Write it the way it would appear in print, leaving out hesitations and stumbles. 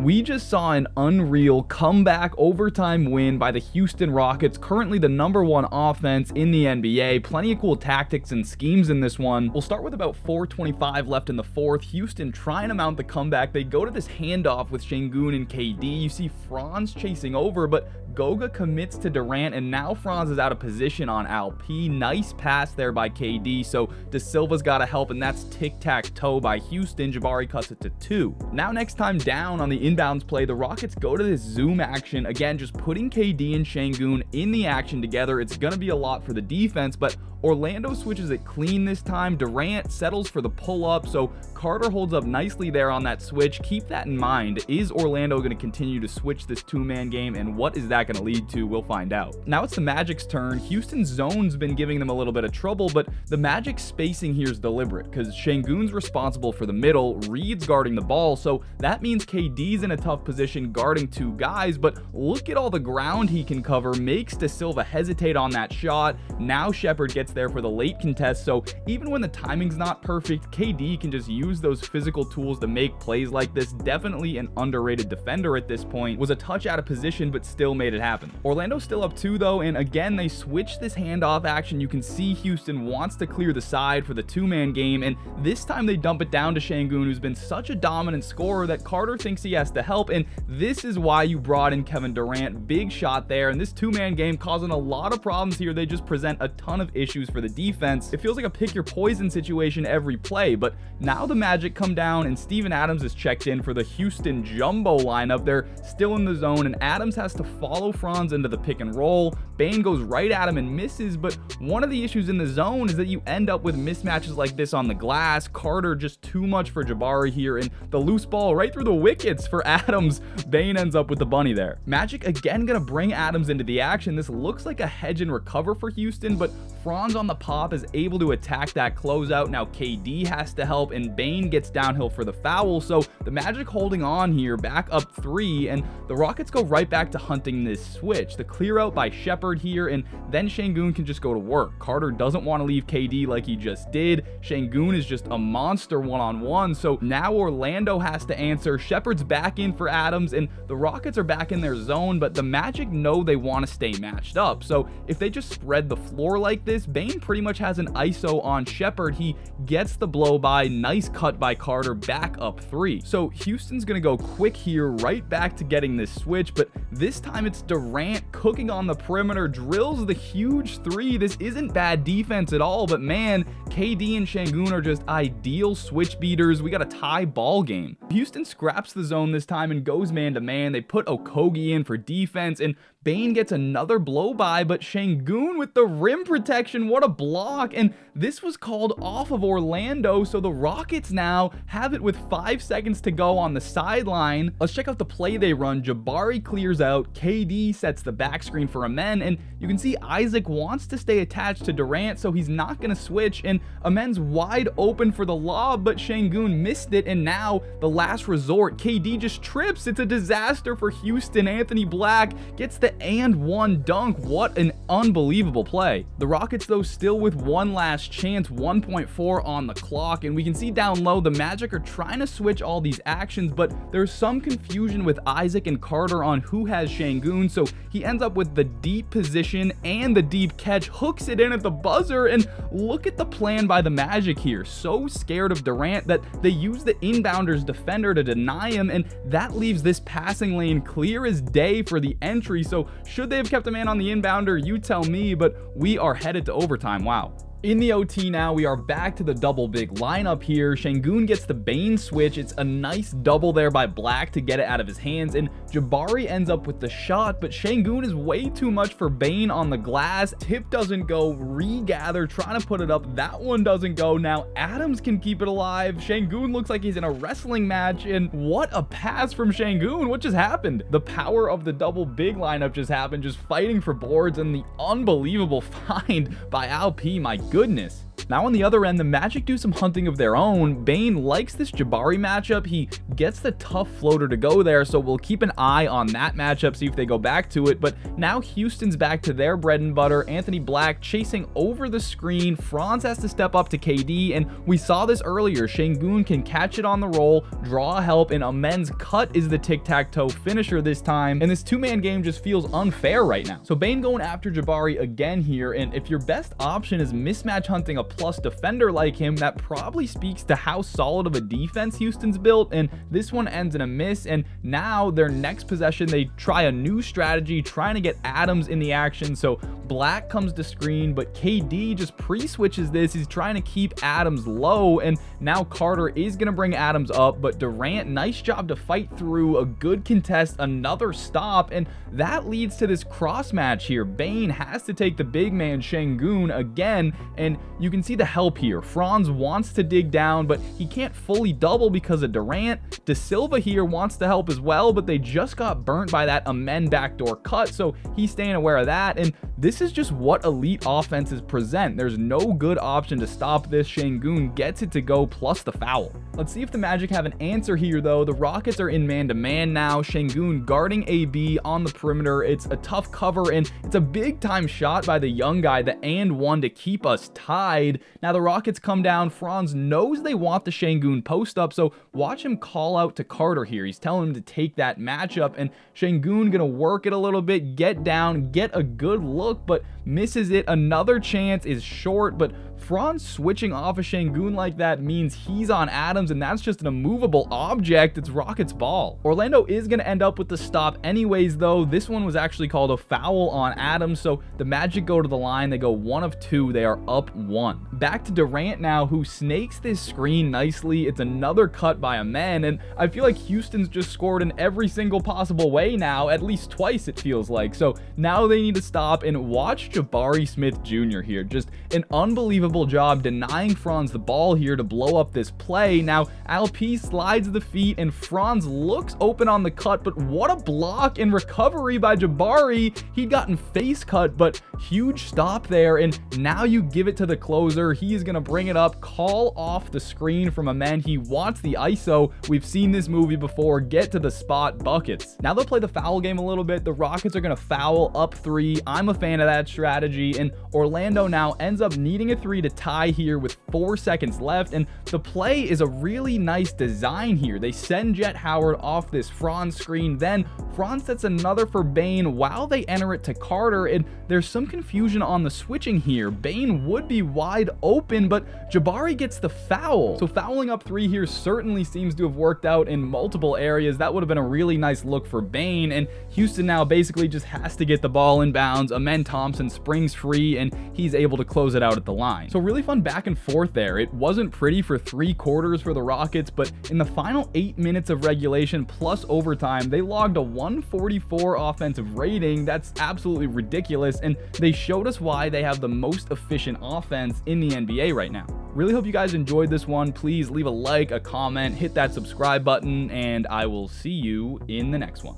We just saw an unreal comeback overtime win by the Houston Rockets, currently the #1 offense in the NBA. Plenty of cool tactics and schemes in this one. We'll start with about 4:25 left in the fourth. Houston trying to mount the comeback. They go to this handoff with Sengun and KD. You see Franz chasing over, but Goga commits to Durant, and now Franz is out of position on Alp. Nice pass there by KD, so De Silva's got to help, and that's tic-tac-toe by Houston. Jabari cuts it to 2. Now next time down on the inbounds play, the Rockets go to this zoom action. Again, just putting KD and Sengun in the action together. It's going to be a lot for the defense, but Orlando switches it clean this time. Durant settles for the pull-up, so Carter holds up nicely there on that switch. Keep that in mind. Is Orlando going to continue to switch this two-man game, and what is that going to lead to? We'll find out. Now it's the Magic's turn. Houston's zone's been giving them a little bit of trouble, but the Magic's spacing here is deliberate because Sengun's responsible for the middle, Reed's guarding the ball, so that means KD's in a tough position guarding two guys, but look at all the ground he can cover. Makes De Silva hesitate on that shot. Now Shepherd gets there for the late contest, so even when the timing's not perfect, KD can just use those physical tools to make plays like this. Definitely an underrated defender at this point. Was a touch out of position, but still made it happen. Orlando's still up 2 though, and again they switch this handoff action. You can see Houston wants to clear the side for the two-man game, and this time they dump it down to Sengun, who's been such a dominant scorer that Carter thinks he has to help, and this is why you brought in Kevin Durant. Big shot there, and this two-man game causing a lot of problems here. They just present a ton of issues for the defense. It feels like a pick your poison situation every play, but now the Magic come down and Steven Adams is checked in for the Houston jumbo lineup. They're still in the zone, and Adams has to follow Franz into the pick and roll. Bane goes right at him and misses, but one of the issues in the zone is that you end up with mismatches like this on the glass. Carter just too much for Jabari here, and the loose ball right through the wickets for Adams. Bane ends up with the bunny there. Magic again gonna bring Adams into the action. This looks like a hedge and recover for Houston, but Franz on the pop is able to attack that closeout. Now KD has to help, and Bane gets downhill for the foul, so the Magic holding on here, back up 3, and the Rockets go right back to hunting this switch. The clear out by Shepherd here, and then Sengun can just go to work. Carter doesn't want to leave KD like he just did. Sengun is just a monster one-on-one, so now Orlando has to answer. Shepherd's back in for Adams, and the Rockets are back in their zone, but the Magic know they want to stay matched up, so if they just spread the floor like this, Bane pretty much has an ISO on Shepherd. He gets the blow by. Nice cut by Carter, back up 3. So Houston's gonna go quick here, right back to getting this switch, but this time it's Durant cooking on the perimeter, drills the huge 3. This isn't bad defense at all, but man, KD and Sengun are just ideal switch beaters. We got a tie ball game. Houston scraps the zone this time and goes man to man. They put Okogie in for defense, and Bane gets another blow by, but Sengun with the rim protection, what a block, and this was called off of Orlando, so the Rockets now have it with 5 seconds to go on the sideline. Let's check out the play they run. Jabari clears out, KD sets the back screen for Amen, and you can see Isaac wants to stay attached to Durant, so he's not going to switch, and Amen's wide open for the lob, but Sengun missed it, and now the last resort, KD just trips. It's a disaster for Houston. Anthony Black gets the and one dunk. What an unbelievable play. The Rockets though still with one last chance, 1.4 on the clock, and we can see down low the Magic are trying to switch all these actions, but there's some confusion with Isaac and Carter on who has Sengun, so he ends up with the deep position and the deep catch, hooks it in at the buzzer, and look at the plan by the Magic here. So scared of Durant that they use the inbounder's defender to deny him, and that leaves this passing lane clear as day for the entry. So should they have kept a man on the inbounder? You tell me, but we are headed to overtime. Wow. In the OT now, we are back to the double big lineup here. Sengun gets the Bane switch. It's a nice double there by Black to get it out of his hands, and Jabari ends up with the shot, but Sengun is way too much for Bane on the glass. Tip doesn't go, regather, trying to put it up. That one doesn't go. Now Adams can keep it alive. Sengun looks like he's in a wrestling match, and what a pass from Sengun. What just happened? The power of the double big lineup just happened, just fighting for boards, and the unbelievable find by Alp. My goodness. Now on the other end, the Magic do some hunting of their own. Bane likes this Jabari matchup. He gets the tough floater to go there, so we'll keep an eye on that matchup, see if they go back to it. But now Houston's back to their bread and butter. Anthony Black chasing over the screen. Franz has to step up to KD, and we saw this earlier. Şengün can catch it on the roll, draw help, and Amen's cut is the tic-tac-toe finisher this time. And this two-man game just feels unfair right now. So Bane going after Jabari again here, and if your best option is mismatch hunting a plus defender like him, that probably speaks to how solid of a defense Houston's built, and this one ends in a miss. And now their next possession, they try a new strategy, trying to get Adams in the action. So Black comes to screen, but KD just pre-switches this. He's trying to keep Adams low, and now Carter is going to bring Adams up, but Durant, nice job to fight through, a good contest, another stop, and that leads to this cross match here. Bane has to take the big man Şengün again, and you can see the help here. Franz wants to dig down, but he can't fully double because of Durant. De Silva here wants to help as well, but they just got burnt by that Amen backdoor cut, so he's staying aware of that. And this is just what elite offenses present. There's no good option to stop this. Şengün gets it to go plus the foul. Let's see if the Magic have an answer here though. The Rockets are in man-to-man now. Şengün guarding AB on the perimeter. It's a tough cover, and it's a big time shot by the young guy, the and one to keep us tied. Now the Rockets come down. Franz knows they want the Şengün post up, so watch him call out to Carter here. He's telling him to take that matchup, and Şengün gonna work it a little bit, get down, get a good look, but misses it. Another chance is short, but Franz switching off of Şengün like that means he's on Adams, and that's just an immovable object. It's Rockets ball. Orlando is going to end up with the stop anyways, though. This one was actually called a foul on Adams, so the Magic go to the line. They go 1 of 2. They are up 1. Back to Durant now, who snakes this screen nicely. It's another cut by Amen, and I feel like Houston's just scored in every single possible way now, at least twice it feels like. So now they need to stop, and watch Jabari Smith Jr. here. Just an unbelievable job denying Franz the ball here to blow up this play. Now Alp slides the feet, and Franz looks open on the cut, but what a block and recovery by Jabari. He'd gotten face cut, but huge stop there, and now you give it to the closer. He's gonna bring it up, call off the screen from Amen. He wants the ISO. We've seen this movie before. Get to the spot, buckets. Now they'll play the foul game a little bit. The Rockets are gonna foul up 3. I'm a fan of that strategy, and Orlando now ends up needing a 3 to tie here with 4 seconds left, and the play is a really nice design here. They send Jett Howard off this Franz screen, then Franz sets another for Bane while they enter it to Carter, and there's some confusion on the switching here. Bane would be wide open, but Jabari gets the foul. So fouling up 3 here certainly seems to have worked out in multiple areas. That would have been a really nice look for Bane, and Houston now basically just has to get the ball in bounds. Amen Thompson springs free, and he's able to close it out at the line. So really fun back and forth there. It wasn't pretty for 3 quarters for the Rockets, but in the final 8 minutes of regulation plus overtime, they logged a 144 offensive rating. That's absolutely ridiculous, and they showed us why they have the most efficient offense in the NBA right now. Really hope you guys enjoyed this one. Please leave a like, a comment, hit that subscribe button, and I will see you in the next one.